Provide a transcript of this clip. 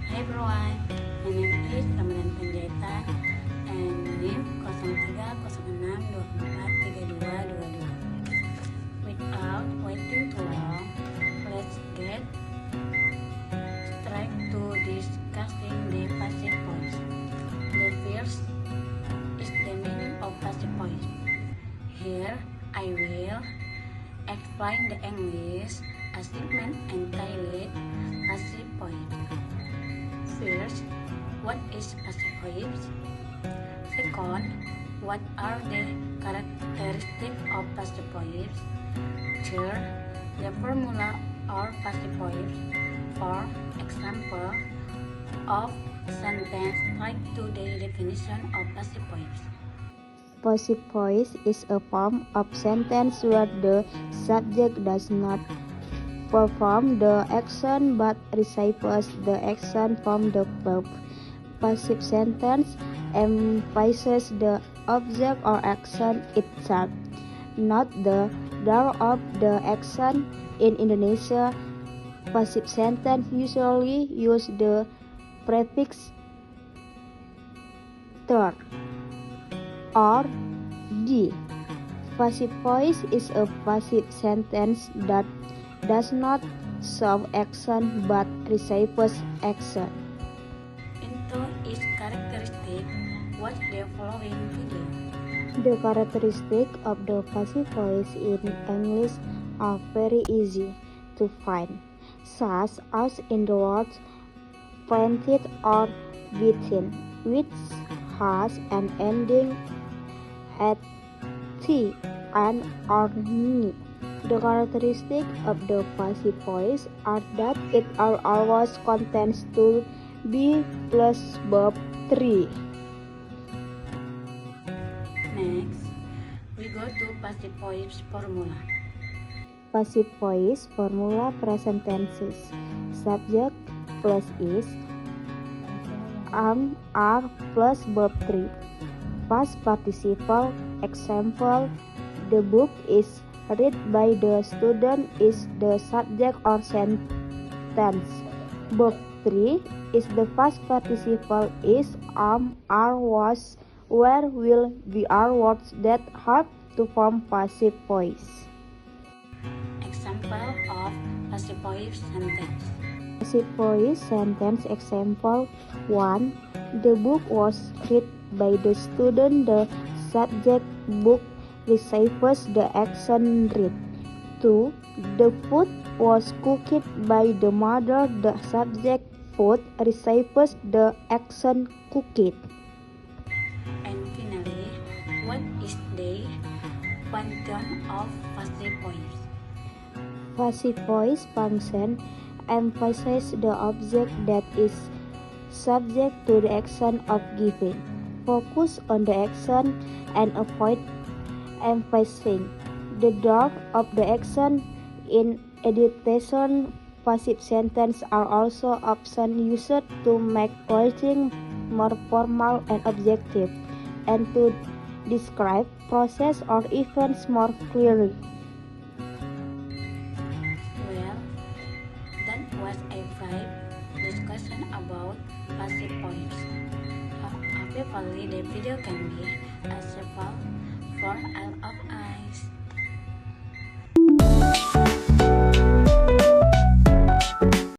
Hai everyone, my name is Ramadan Panjaitan and NIM 0306243222. Without waiting too long, let's get straight to discussing the passive voice. The first is the meaning of passive voice. Here I will explain the English assignment entitled passive voice. First, what is passive voice? Second, what are the characteristics of passive voice? Third, the formula or passive voice. For example of sentence, write to the definition of passive voice. Passive voice is a form of sentence where the subject does not perform the action but receives the action from the verb. Passive sentence emphasizes the object or action itself, not the doer of the action. In Indonesia, passive sentence usually use the prefix ter or di. Passive voice is a passive sentence that does not show action but receives action. Into its characteristic, watch the following video. The characteristics of the passive voice in English are very easy to find, such as in the words printed or written, which has an ending at t and or ni. The characteristics of the passive voice are that it always contains to be plus verb 3. Next, we go to passive voice formula. Passive voice formula present tenses. Subject plus is, are plus verb 3. Past participle. Example, the book is read by the student is the subject or sentence. Verb 3 is the past participle is, are, was, where, will, be are words that help to form passive voice. Example of passive voice sentence. Passive voice sentence example 1. The book was read by the student. The subject book receives the action read. 2. The food was cooked by the mother. The subject food receives the action cooked. And finally, what is the function of passive voice? Passive voice function emphasizes the object that is subject to the action of giving. Focus on the action and avoid emphasizing the doer of the action. In education, passive sentences are also often used to make writing more formal and objective, and to describe process or events more clearly. Well, that was a brief discussion about passive voice. Hopefully, the video can be useful for all